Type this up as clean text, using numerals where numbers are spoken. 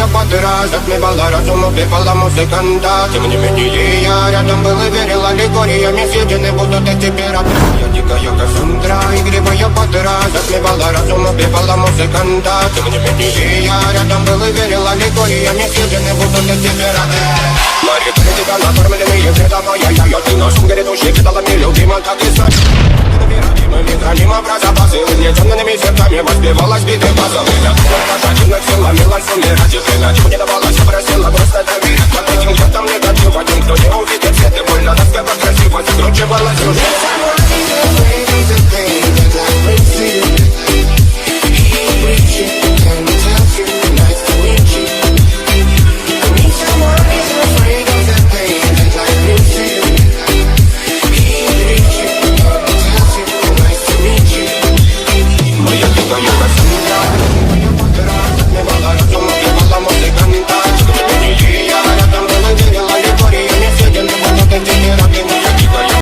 я подра, затмевала разум, убивала музыканта. Тем не менее я рядом был и верил аллегориями съедены будут эти пираты. Я дикая Кассандра, игривая подра, затмевала разум, убивала музыканта. Тем не менее я рядом был и верил аллегориями съедены будут эти пираты. Мои критика накормленные предавая я ты нашим грядущий кидалами любима, как и знать. Мы храним образа посылы, нетемными сердцами воспевалась биты базовы. Пошатинных силами лась умирать, и ты ночью не давалась, я просила просто доверить. Под этим чертом негатив, один, кто не увидит свет, и больно, насколько красиво закручивалась уже.